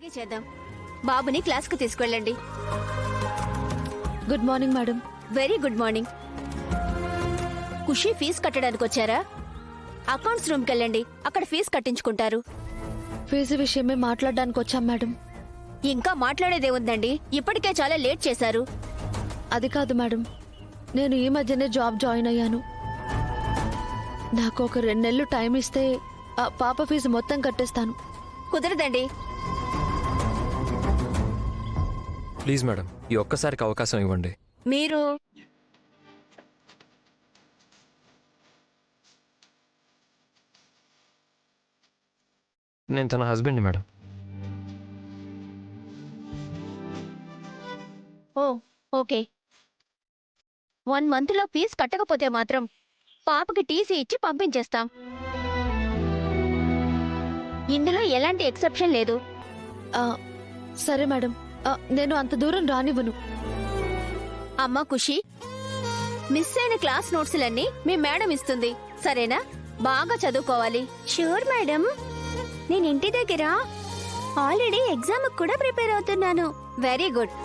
అలాగే చేద్దాం. బాబుని క్లాస్కు తీసుకెళ్ళండి. Good morning madam. Very good morning. Khushi fees కట్టడానికి వచ్చారా? అకౌంట్స్ రూమ్కి వెళ్ళండి, అక్కడ ఫీజు కట్టించుకుంటారు. ఫీజు విషయమే మాట్లాడడానికి వచ్చాం మేడం. ఇంకా మాట్లాడేదేముందండి, ఇప్పటికే చాలా లేట్ చేశారు. అది కాదు మేడం, నేను ఈ మధ్యనే జాబ్ జాయిన్ అయ్యాను. నాకు ఒక 2 నెలలు టైం ఇస్తే ఆ పాప ఫీజు మొత్తం కట్టేస్తాను. కుదరదండి. ప్లీజ్ మేడం, ఈ ఒక్కసారికి అవకాశం ఇవ్వండి. మీరు నేను తన హస్బెండ్ని మేడం. ఓ ఓకే. 1 మంత్లో ఫీజు కట్టకపోతే మాత్రం పాపకి టీసీ ఇచ్చి పంపించేస్తాం. ఇందులో ఎలాంటి ఎక్సెప్షన్ లేదు. ఆ, సరే మేడం, నేను అంత దూరం రానివ్వను. అమ్మా ఖుషి, మిస్ అయిన క్లాస్ నోట్స్లన్నీ మీ మేడం ఇస్తుంది, సరేనా? బాగా చదువుకోవాలి. Sure madam. నేను ఇంటి దగ్గర ఆల్రెడీ ఎగ్జామ్ కూడా ప్రిపేర్ అవుతున్నాను. Very good.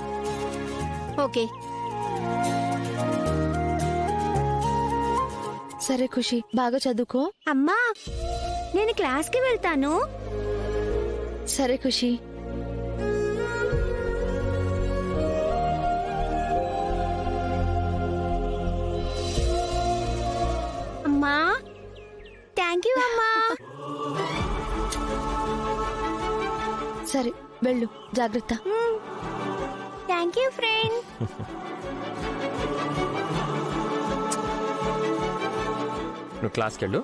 ఓకే. సరే ఖుషి, బాగా చదువుకో. అమ్మా, నేను క్లాస్కి వెళ్తాను. సరే ఖుషి. అమ్మా, థ్యాంక్ యూ అమ్మా. సరే వెళ్ళు, జాగ్రత్త. Thank you friend. నువ్వు క్లాస్కి వెళ్ళు.